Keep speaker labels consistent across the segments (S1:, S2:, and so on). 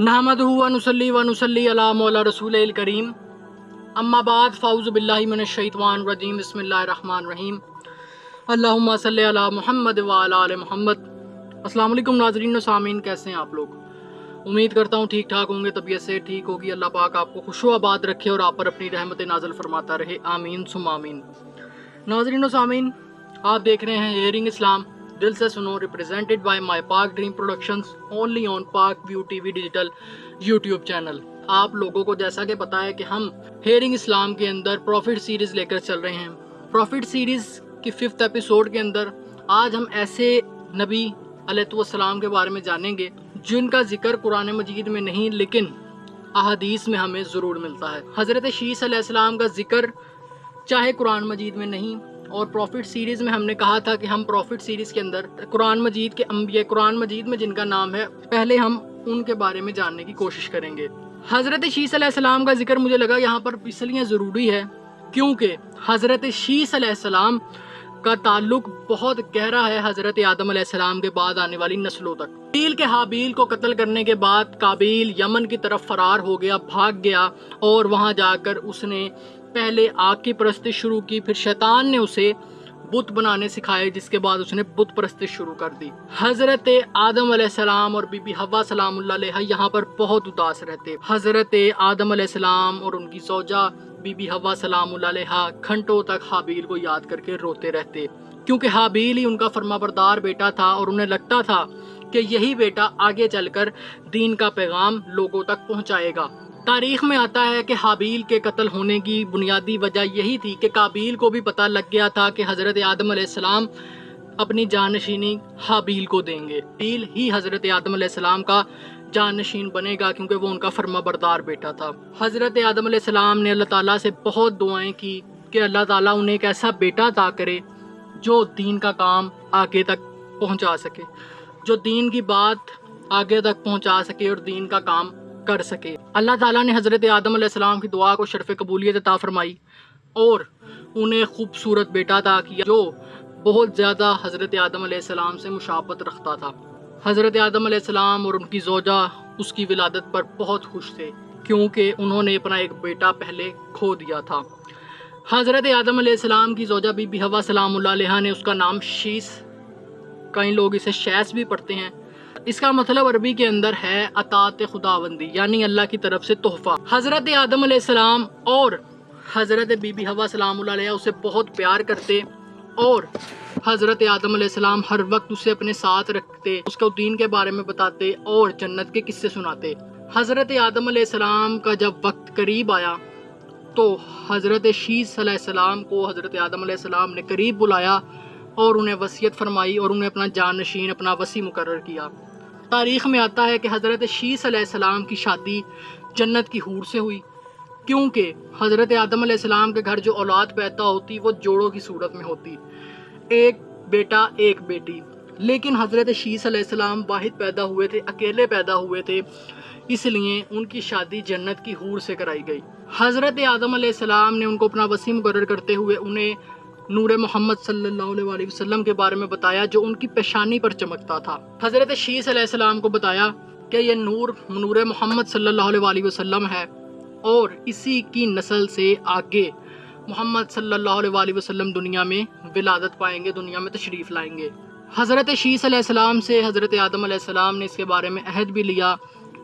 S1: नहमदुहु व नुसल्ली अला मौला रसूलिल करीम अम्मा बाद फ़ाउज़ु बिल्लाहि मिनश शैतानिर रजीम बिस्मिल्लाहिर रहमानिर रहीम अल्लाहुम्मा सल्लि अला मुहम्मद व अला आले मुहम्मद। अस्सलाम वालेकुम नाज़रीन व सामीन, कैसे हैं आप लोग? उम्मीद करता हूँ ठीक ठाक होंगे, तबीयत से ठीक होगी। अल्लाह पाक आपको खुशो आबाद रखे और आप पर अपनी रहमत नाज़िल फरमाता रहे, आमीन सुम्मा आमीन। नाज़रीन व सामीन, आप देख रहे हैं हेयरिंग इस्लाम, दिल से सुनो, रिप्रेजेंटेड बाय माय पाक ड्रीम प्रोडक्शंस, ओनली ऑन पाक view TV digital YouTube channel. आप लोगों को जैसा कि पता है कि हम हेयरिंग इस्लाम के अंदर प्रॉफिट सीरीज़ लेकर चल रहे हैं। प्रॉफिट सीरीज़ की 5th एपिसोड के अंदर आज हम ऐसे नबी अलैहिस्सलाम के बारे में जानेंगे जिनका जिक्र कुरान मजीद में नहीं लेकिन अहादीस में हमें ज़रूर मिलता है। हज़रत शीस अलैहिस्सलाम का जिक्र चाहे कुरान मजीद में नहीं, और प्रॉफिट सीरीज़ में हमने कहा था कि हम प्रॉफिट सीरीज़ के अंदर कुरान मजीद के अंबिया, कुरान मजीद में जिनका नाम है, पहले हम उनके बारे में जानने की कोशिश करेंगे। हज़रत शीस अलैहिस्सलाम का जिक्र मुझे लगा यहाँ पर इसलिए ज़रूरी है क्योंकि हज़रत शीस अलैहिस्सलाम का ताल्लुक बहुत गहरा है हज़रत आदम अलैहिस्सलाम के बाद आने वाली नस्लों तक। काबील के हाबील को कत्ल करने के बाद काबील यमन की तरफ फरार हो गया, भाग गया, और वहाँ जाकर उसने पहले आग की परस्तिश शुरू की, फिर शैतान ने उसे बुत बनाने सिखाए, जिसके बाद उसने बुत परस्तिश शुरू कर दी। हज़रत आदम अलैहिस्सलाम और बीबी हव्वा सलामुल्लाह अलैहा यहाँ पर बहुत उदास रहते। हज़रत आदम अलैहिस्सलाम और उनकी ज़ौजा बीबी हव्वा सलामुल्लाह अलैहा घंटों तक हाबील को याद करके रोते रहते, क्योंकि हाबील ही उनका फर्माबरदार बेटा था और उन्हें लगता था कि यही बेटा आगे चलकर दीन का पैगाम लोगों तक पहुँचाएगा। तारीख में आता है कि हाबील के कत्ल होने की बुनियादी वजह यही थी कि काबील को भी पता लग गया था कि हज़रत आदम अलैहिस्सलाम अपनी जानशीनी हाबील को देंगे। हाबील ही हज़रत आदम अलैहिस्सलाम का जानशीन बनेगा क्योंकि वो उनका फर्माबरदार बेटा था। हज़रत आदम अलैहिस्सलाम ने अल्लाह ताला से बहुत दुआएं की कि अल्लाह ताला उन्हें एक ऐसा बेटा अता करे जो दीन का काम आगे तक पहुंचा सके, जो दीन की बात आगे तक पहुंचा सके और दीन का काम कर सके। अल्लाह ताला ने हज़रत आदम अलैहिस्सलाम की दुआ को शर्फ़ कबूलियत अता फरमाई और उन्हें खूबसूरत बेटा अता किया जो बहुत ज़्यादा हज़रत आदम अलैहिस्सलाम से मुशाबत रखता था। हज़रत आदम अलैहिस्सलाम और उनकी ज़ौजा उसकी विलादत पर बहुत खुश थे क्योंकि उन्होंने अपना एक बेटा पहले खो दिया था। हज़रत आदम अलैहिस्सलाम की ज़ौजा बीबी हव्वा सलामुल्लाह अलैहा ने उसका नाम शीस, कई लोग इसे शैस भी पढ़ते हैं, इसका मतलब अरबी के अंदर है अतात खुदाबंदी, यानी अल्लाह की तरफ से तोहफा। हज़रत आदम अलैहिस्सलाम और हज़रत बीबी हव्वा सलामुल्लाह अलैहा उसे बहुत प्यार करते और हज़रत आदम अलैहिस्सलाम हर वक्त उसे अपने साथ रखते, उसको दीन के बारे में बताते और जन्नत के किस्से सुनाते। हज़रत आदम अलैहिस्सलाम का जब वक्त करीब आया तो हज़रत शीस अलैहिस्सलाम को हज़रत आदम अलैहिस्सलाम ने करीब बुलाया और उन्हें वसीयत फरमाई और उन्हें अपना जानशीन, अपना वसी मुकर्रर किया। तारीख़ में आता है कि हज़रत शीस अलैहिस्सलाम की शादी जन्नत की हूर से हुई क्योंकि हज़रत आदम अलैहिस्सलाम के घर जो औलाद पैदा होती वो जोड़ों की सूरत में होती, एक बेटा एक बेटी। लेकिन हज़रत शीस अलैहिस्सलाम वाहिद पैदा हुए थे, अकेले पैदा हुए थे, इसलिए उनकी शादी जन्नत की हूर से कराई गई। हज़रत आदम अलैहिस्सलाम ने उनको अपना वसी मुकर्रर करते हुए उन्हें नूर मोहम्मद सल्लल्लाहु अलैहि वसल्लम के बारे में बताया जो उनकी पेशानी पर चमकता था। हज़रत शीस अलैहिस्सलाम को बताया कि ये नूर मोहम्मद सल्लल्लाहु अलैहि वसल्लम है और इसी की नस्ल से आगे मोहम्मद सल्लल्लाहु अलैहि वसल्लम दुनिया में विलादत पाएंगे, दुनिया में तशरीफ़ लाएंगे। हज़रत शीस अलैहिस्सलाम से हज़रत आदम अलैहिस्सलाम ने इसके बारे में अहद भी लिया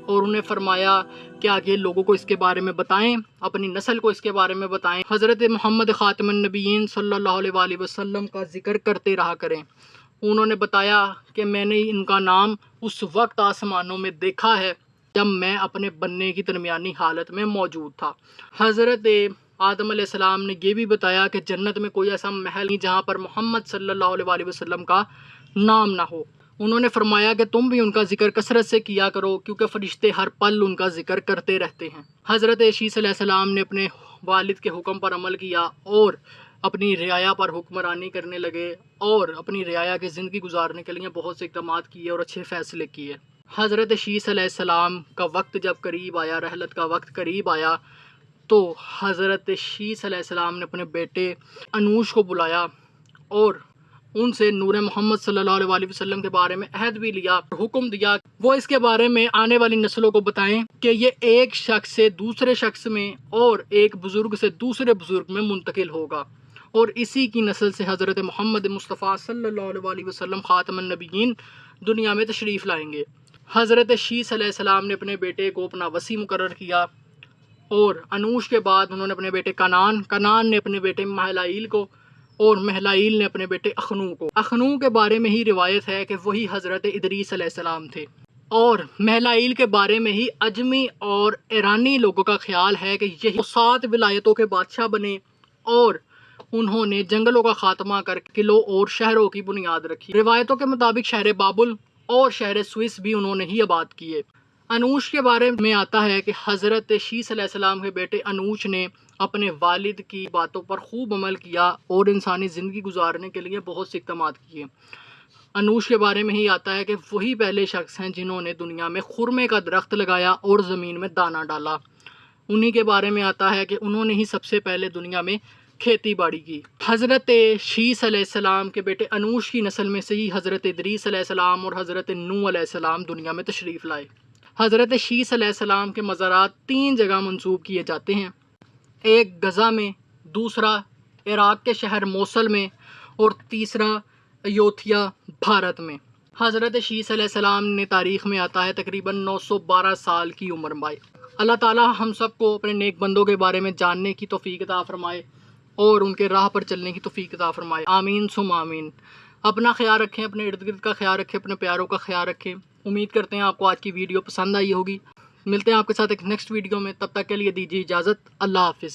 S1: और उन्हें फरमाया कि आगे लोगों को इसके बारे में बताएं, अपनी नस्ल को इसके बारे में बताएं, हज़रत मोहम्मद ख़ातमुन नबीयीन सल्लल्लाहु अलैहि वसल्लम का जिक्र करते रहा करें। उन्होंने बताया कि मैंने इनका नाम उस वक्त आसमानों में देखा है जब मैं अपने बनने की दरमियानी हालत में मौजूद था। हज़रत आदम अलैहिस्सलाम ने ये भी बताया कि जन्नत में कोई ऐसा महल नहीं जहाँ पर मोहम्मद सल्लल्लाहु अलैहि वसल्लम का नाम ना हो। उन्होंने फरमाया कि तुम भी उनका जिक्र कसरत से किया करो क्योंकि फ़रिश्ते हर पल उनका जिक्र करते रहते हैं। हज़रत शीस अलैहिस्सलाम ने अपने वालिद के हुक्म पर अमल किया और अपनी रियाया पर हुक्मरानी करने लगे और अपनी रियाया की ज़िंदगी गुजारने के लिए बहुत से इक़दाम किए और अच्छे फ़ैसले किए। हज़रत शीस अलैहिस्सलाम का वक्त जब करीब आया, रहलत का वक्त करीब आया, तो हज़रत शीस अलैहिस्सलाम ने अपने बेटे अनूश को बुलाया और ان سے نور محمد صلی اللہ علیہ وسلم کے بارے میں عہد بھی لیا، حکم دیا وہ اس کے بارے میں آنے والی نسلوں کو بتائیں کہ یہ ایک شخص سے دوسرے شخص میں اور ایک بزرگ سے دوسرے بزرگ میں منتقل ہوگا، اور اسی کی نسل سے حضرت محمد مصطفیٰ صلی اللہ علیہ وسلم خاتم النبیین دنیا میں تشریف لائیں گے۔ حضرت شیس علیہ السلام نے اپنے بیٹے کو اپنا وصی مقرر کیا، اور انوش کے بعد انہوں نے اپنے بیٹے کنان نے اپنے بیٹے مہلائیل کو، اور مہلائیل نے اپنے بیٹے اخنو کو۔ اخنو کے بارے میں ہی روایت ہے کہ وہی حضرت ادریس علیہ السلام تھے، اور مہلائیل کے بارے میں ہی اجمی اور ایرانی لوگوں کا خیال ہے کہ یہی 7 ولایتوں کے بادشاہ بنے، اور انہوں نے جنگلوں کا خاتمہ کر قلعوں اور شہروں کی بنیاد رکھی۔ روایتوں کے مطابق شہر بابل اور شہر سوئس بھی انہوں نے ہی آباد کیے۔ انوش کے بارے میں آتا ہے کہ حضرت شیس علیہ السلام کے بیٹے انوش نے اپنے والد کی باتوں پر خوب عمل کیا اور انسانی زندگی گزارنے کے لیے بہت سے اقدامات کیے۔ انوش کے بارے میں ہی آتا ہے کہ وہی پہلے شخص ہیں جنہوں نے دنیا میں خرمے کا درخت لگایا اور زمین میں دانہ ڈالا۔ انہی کے بارے میں آتا ہے کہ انہوں نے ہی سب سے پہلے دنیا میں کھیتی باڑی کی۔ حضرت شیس علیہ السلام کے بیٹے انوش کی نسل میں سے ہی حضرت ادریس علیہ السلام اور حضرت نوح علیہ السلام دنیا میں تشریف لائے۔ حضرت شیس علیہ السلام کے مزارات 3 جگہ منسوب کیے جاتے ہیں، ایک غزہ میں، دوسرا عراق کے شہر موصل میں، اور تیسرا ایودھیا بھارت میں۔ حضرت شیس علیہ السلام نے تاریخ میں آتا ہے تقریباً 912 سال کی عمر پائی۔ اللہ تعالیٰ ہم سب کو اپنے نیک بندوں کے بارے میں جاننے کی توفیق عطا فرمائے اور ان کے راہ پر چلنے کی توفیق عطا فرمائے، آمین ثم آمین۔ اپنا خیال رکھیں، اپنے ارد گرد کا خیال رکھیں، اپنے پیاروں کا خیال رکھیں۔ امید کرتے ہیں آپ کو آج کی ویڈیو پسند آئی ہوگی۔ ملتے ہیں آپ کے ساتھ ایک نیکسٹ ویڈیو میں، تب تک کے لیے دیجیے اجازت، اللہ حافظ۔